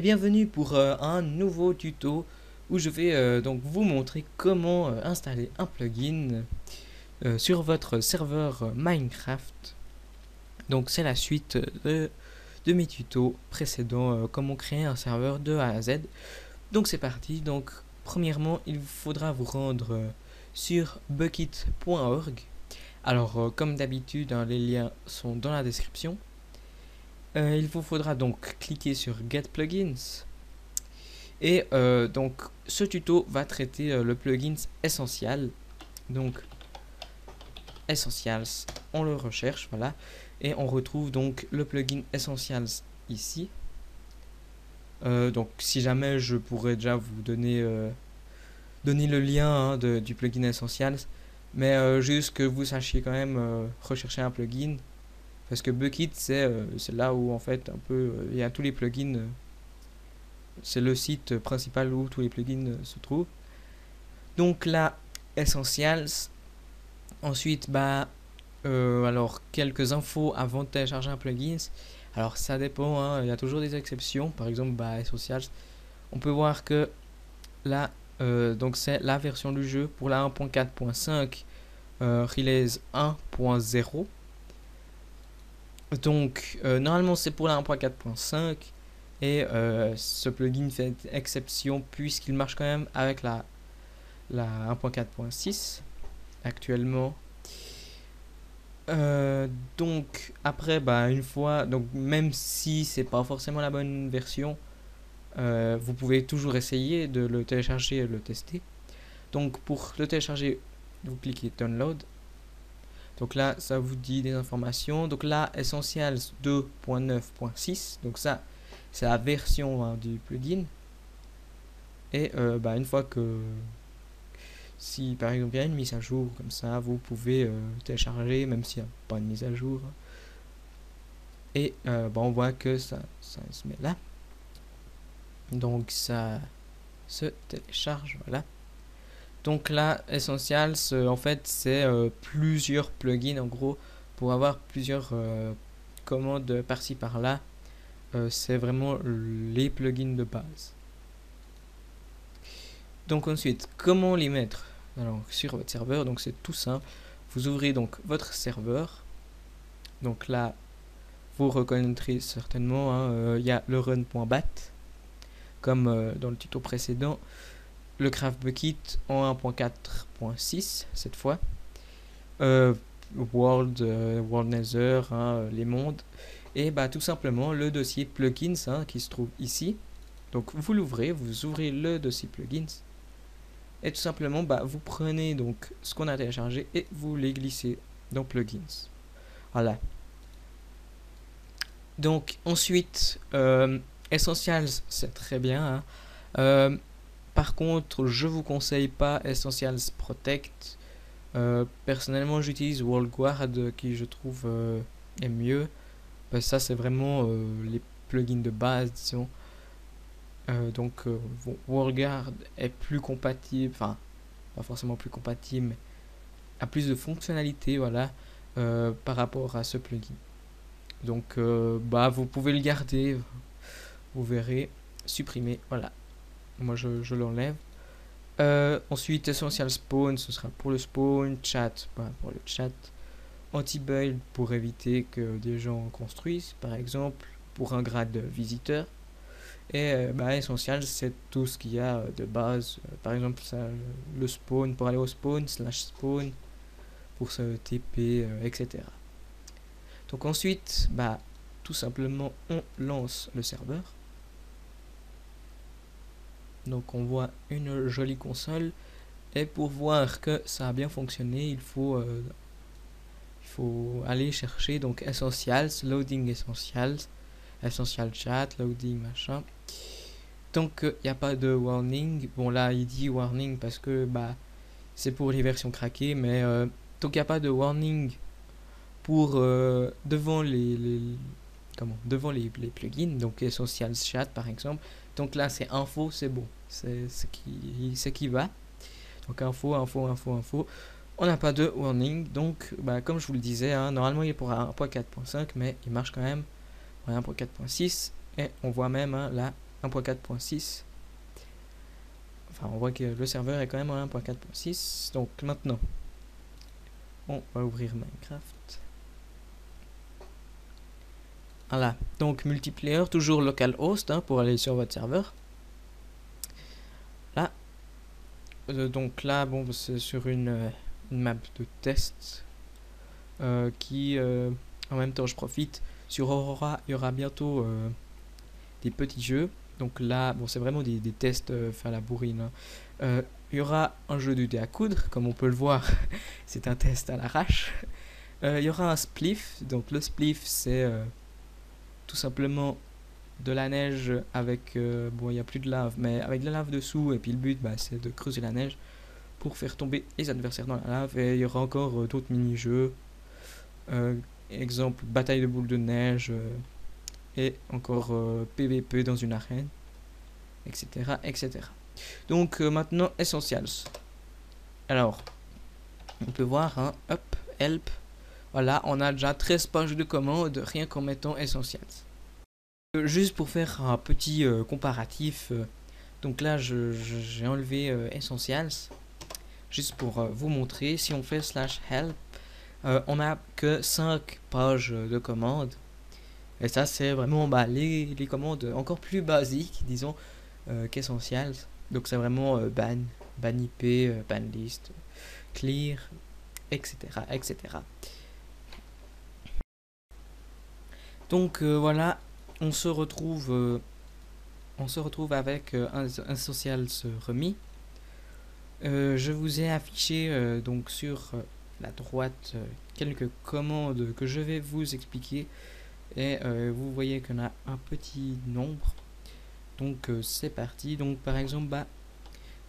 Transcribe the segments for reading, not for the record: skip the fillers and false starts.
bienvenue pour un nouveau tuto où je vais donc vous montrer comment installer un plugin sur votre serveur Minecraft. Donc c'est la suite de mes tutos précédents, comment créer un serveur de A à Z. Donc c'est parti. Donc premièrement, il vous faudra vous rendre sur bukkit.org. Alors comme d'habitude, hein, les liens sont dans la description. Il vous faudra donc cliquer sur Get Plugins et donc ce tuto va traiter le plugin Essential. Donc Essentials, on le recherche, voilà, et on retrouve donc le plugin Essentials ici. Donc si jamais je pourrais déjà vous donner le lien du plugin Essentials, mais juste que vous sachiez quand même rechercher un plugin. Parce que Bukkit, c'est là où en fait un peu il y a tous les plugins. C'est le site principal où tous les plugins se trouvent. Donc là, Essentials. Ensuite, alors quelques infos avant de télécharger un plugin. Alors ça dépend, hein, il y a toujours des exceptions. Par exemple, Essentials, on peut voir que là, donc c'est la version du jeu pour la 1.4.5 release 1.0. Donc normalement c'est pour la 1.4.5 et ce plugin fait exception puisqu'il marche quand même avec la 1.4.6 actuellement. Donc après une fois, donc même si c'est pas forcément la bonne version, vous pouvez toujours essayer de le télécharger et le tester. Donc pour le télécharger, vous cliquez download. Donc là, ça vous dit des informations. Donc là, Essentials 2.9.6. Donc ça, c'est la version du plugin. Et une fois que, si par exemple il y a une mise à jour comme ça, vous pouvez télécharger, même s'il n'y a pas de mise à jour. Et on voit que ça se met là. Donc ça se télécharge, voilà. Donc là, Essentials, en fait, c'est plusieurs plugins en gros pour avoir plusieurs commandes par-ci par-là. C'est vraiment les plugins de base. Donc ensuite, comment les mettre alors sur votre serveur? Donc c'est tout simple. Vous ouvrez donc votre serveur. Donc là, vous reconnaîtrez certainement, il y a le run.bat comme dans le tuto précédent. Le Craft Bukkit en 1.4.6 cette fois. World Nether, les mondes. Et tout simplement le dossier plugins qui se trouve ici. Donc vous l'ouvrez, vous ouvrez le dossier plugins. Et tout simplement vous prenez donc ce qu'on a téléchargé et vous les glissez dans plugins. Voilà. Donc ensuite, Essentials, c'est très bien. Par contre, je vous conseille pas Essentials Protect. Personnellement, j'utilise WorldGuard qui je trouve est mieux. Ça, c'est vraiment les plugins de base, disons. Donc, WorldGuard est plus compatible, enfin, pas forcément plus compatible, mais a plus de fonctionnalités, voilà, par rapport à ce plugin. Donc, vous pouvez le garder, vous verrez, supprimer, voilà. Moi, je l'enlève. Ensuite, Essential Spawn, ce sera pour le spawn, chat, pour le chat, anti-build pour éviter que des gens construisent, par exemple, pour un grade visiteur. Et Essential, c'est tout ce qu'il y a de base. Par exemple, le spawn pour aller au spawn, /spawn pour se TP, etc. Donc ensuite, tout simplement, on lance le serveur. Donc on voit une jolie console. Et pour voir que ça a bien fonctionné, il faut aller chercher donc Essentials, loading Essentials, Essential Chat, loading machin. Donc il n'y a pas de warning. Bon là il dit warning parce que c'est pour les versions craquées, mais donc il n'y a pas de warning pour devant devant les plugins, donc Essentials Chat par exemple. Donc là c'est info, c'est bon, c'est ce qui va. Donc info. On n'a pas de warning, donc comme je vous le disais, normalement il est pour 1.4.5, mais il marche quand même pour 1.4.6. Et on voit même là 1.4.6. Enfin, on voit que le serveur est quand même en 1.4.6. Donc maintenant, on va ouvrir Minecraft. Voilà, donc multiplayer, toujours localhost hein, pour aller sur votre serveur. Là, donc là, bon, c'est sur une map de test qui, en même temps, je profite. Sur Aurora, il y aura bientôt des petits jeux. Donc là, bon, c'est vraiment des tests fait à la bourrine. Hein. Il y aura un jeu de dé à coudre, comme on peut le voir, c'est un test à l'arrache. Il y aura un spliff. Donc le spliff, c'est tout simplement de la neige avec bon, il n'y a plus de lave, mais avec de la lave dessous, et puis le but c'est de creuser la neige pour faire tomber les adversaires dans la lave. Et il y aura encore d'autres mini-jeux, exemple bataille de boules de neige, et encore PVP dans une arène, etc. etc. Donc maintenant Essentials. Alors on peut voir hein, hop, help, voilà, on a déjà 13 pages de commandes rien qu'en mettant Essentials. Juste pour faire un petit comparatif, donc là j'ai enlevé Essentials, juste pour vous montrer. Si on fait /help, on a que 5 pages de commandes, et ça c'est vraiment les commandes encore plus basiques, disons, qu'Essentials. Donc c'est vraiment ban IP, ban list, clear, etc. etc. Donc voilà, on se retrouve avec un Essentials remis. Je vous ai affiché donc sur la droite quelques commandes que je vais vous expliquer, et vous voyez qu'on a un petit nombre. Donc c'est parti. Donc par exemple donc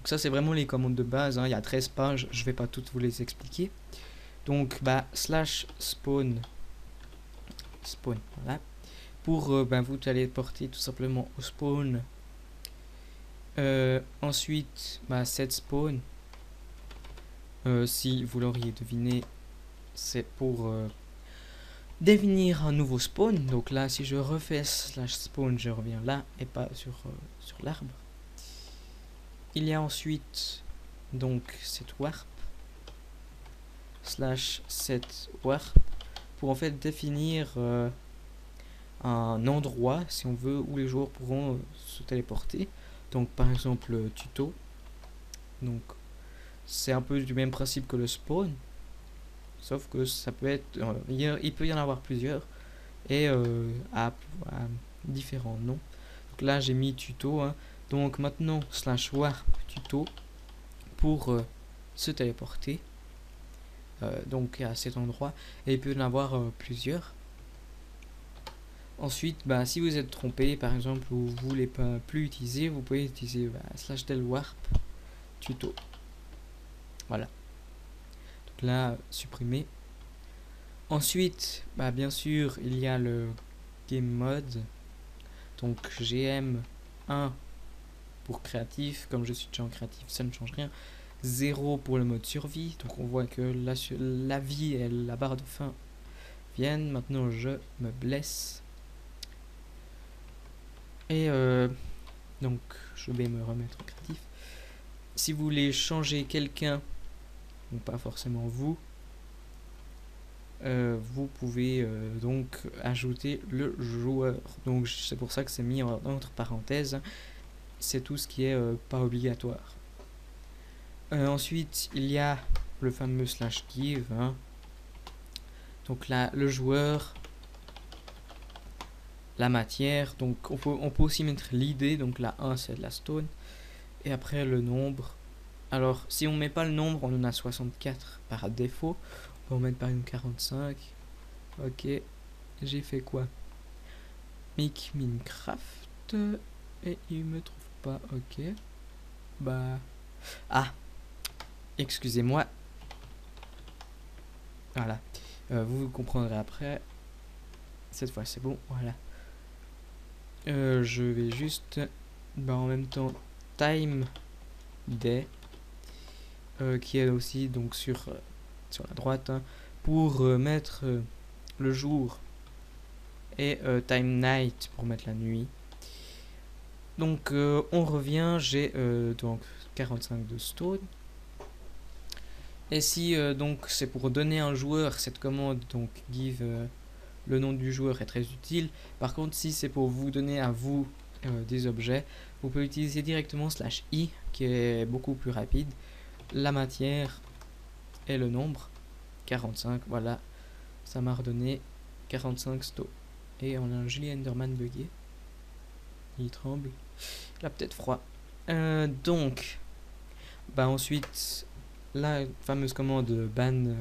ça c'est vraiment les commandes de base hein. Il y a 13 pages, je vais pas toutes vous les expliquer. Donc /spawn, voilà, pour vous téléporter tout simplement au spawn. Ensuite set spawn, si vous l'auriez deviné, c'est pour définir un nouveau spawn. Donc là si je refais /spawn, je reviens là et pas sur l'arbre. Il y a ensuite donc set warp /set warp pour en fait définir un endroit, si on veut, où les joueurs pourront se téléporter. Donc par exemple tuto, donc c'est un peu du même principe que le spawn, sauf que ça peut être il peut y en avoir plusieurs, et à différents noms. Donc là j'ai mis tuto hein. Donc maintenant /warp tuto pour se téléporter donc à cet endroit, et il peut y en avoir plusieurs. Ensuite si vous êtes trompé par exemple, ou vous voulez pas plus utiliser, vous pouvez utiliser /warp tuto, voilà. Donc là supprimer. Ensuite bien sûr il y a le game mode, donc GM1 pour créatif. Comme je suis déjà en créatif, ça ne change rien. 0 pour le mode survie, donc on voit que la vie et la barre de fin viennent. Maintenant je me blesse, et donc je vais me remettre en créatif. Si vous voulez changer quelqu'un, donc pas forcément vous, vous pouvez donc ajouter le joueur. Donc c'est pour ça que c'est mis entre parenthèses. C'est tout ce qui est pas obligatoire. Ensuite il y a le fameux /give hein. Donc là le joueur, la matière, donc on peut aussi mettre l'idée. Donc la 1 c'est de la stone, et après le nombre. Alors si on met pas le nombre, on en a 64 par défaut, on peut en mettre par exemple 45. Ok, j'ai fait quoi? Make Minecraft, et il me trouve pas. Ok, excusez-moi, voilà, vous comprendrez après. Cette fois c'est bon, voilà. Je vais juste en même temps time day, qui est aussi donc sur la droite hein, pour mettre le jour, et time night pour mettre la nuit. Donc on revient, j'ai donc 45 de stone. Et si donc c'est pour donner un joueur, cette commande donc give le nom du joueur est très utile. Par contre, si c'est pour vous donner à vous des objets, vous pouvez utiliser directement /i qui est beaucoup plus rapide. La matière et le nombre 45, voilà, ça m'a redonné 45 sto. Et on a un Julie Enderman bugué. Il tremble. Il a peut-être froid. Donc, bah ensuite, la fameuse commande ban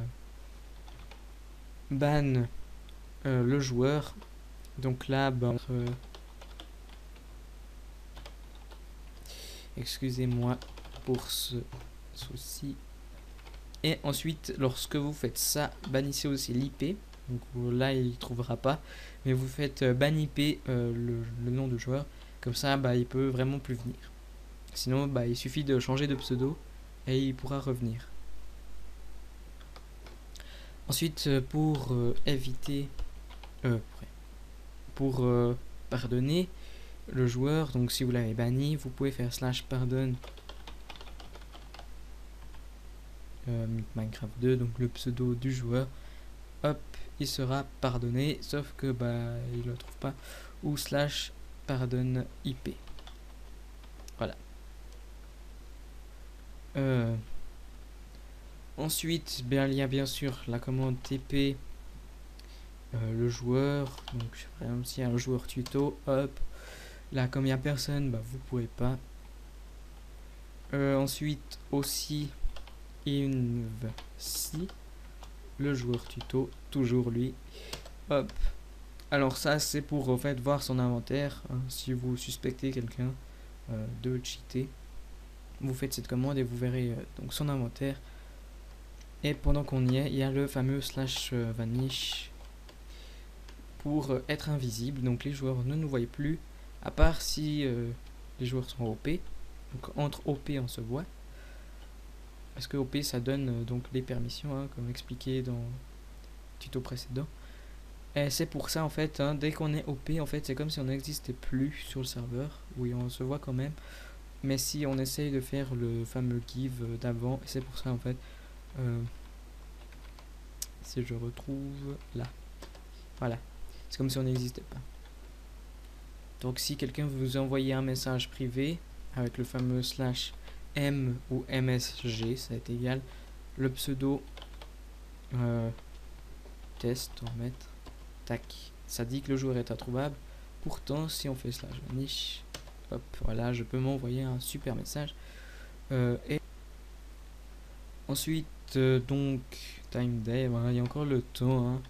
le joueur. Donc là, bah, excusez-moi pour ce souci. Et ensuite, lorsque vous faites ça, bannissez aussi l'IP. Donc là, il ne trouvera pas. Mais vous faites ban IP le nom du joueur. Comme ça, bah, il peut vraiment plus venir. Sinon, bah, il suffit de changer de pseudo et il pourra revenir. Ensuite, pour éviter... pour pardonner le joueur, donc si vous l'avez banni, vous pouvez faire /pardon Minecraft 2, donc le pseudo du joueur. Hop, il sera pardonné, sauf que bah il le trouve pas, ou /pardon IP. Voilà. Ensuite, bien, il y a bien sûr la commande TP le joueur. Donc par exemple, s'il y a un joueur tuto, hop, là comme il n'y a personne, bah vous pouvez pas. Ensuite aussi si le joueur tuto, toujours lui, hop. Alors ça c'est pour en fait voir son inventaire, hein. Si vous suspectez quelqu'un de cheater, vous faites cette commande et vous verrez donc son inventaire. Et pendant qu'on y est, il y a le fameux /vanish pour être invisible, donc les joueurs ne nous voient plus, à part si les joueurs sont OP. Donc entre OP on se voit, parce que OP ça donne donc les permissions, hein, comme expliqué dans le tuto précédent. Et c'est pour ça en fait, hein, dès qu'on est OP, en fait c'est comme si on n'existait plus sur le serveur. Oui, on se voit quand même, mais si on essaye de faire le fameux give d'avant, c'est pour ça en fait. Si je retrouve là, voilà, c'est comme si on n'existait pas. Donc si quelqu'un vous envoyer un message privé avec le fameux /m ou msg, ça est égal, le pseudo test, on va mettre tac, ça dit que le joueur est introuvable. Pourtant si on fait /vanish, hop, voilà, je peux m'envoyer un super message. Et ensuite donc time day, voilà, il y a encore le temps, hein.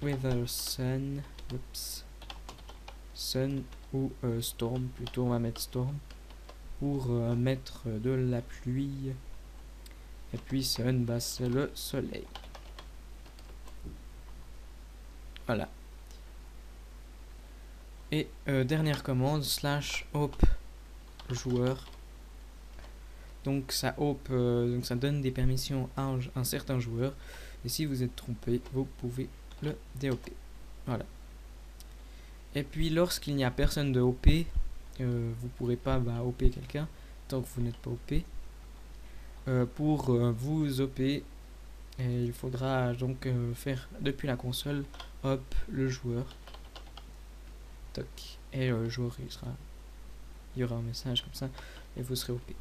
Weather sun, oups, sun ou storm, plutôt on va mettre storm pour mettre de la pluie. Et puis sun, bah c'est le soleil. Voilà. Et dernière commande /hope joueur. Donc ça hope, donc ça donne des permissions à un certain joueur. Et si vous êtes trompé, vous pouvez le DOP. Voilà. Et puis lorsqu'il n'y a personne de OP, vous pourrez pas OP quelqu'un tant que vous n'êtes pas OP. Pour vous OP, il faudra donc faire depuis la console, hop, le joueur, toc, et le joueur il y aura un message comme ça et vous serez OP.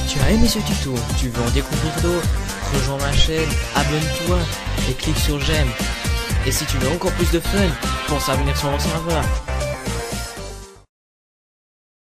Tu as aimé ce tuto, tu veux en découvrir d'autres, rejoins ma chaîne, abonne-toi et clique sur j'aime. Et si tu veux encore plus de fun, pense à venir sur mon serveur.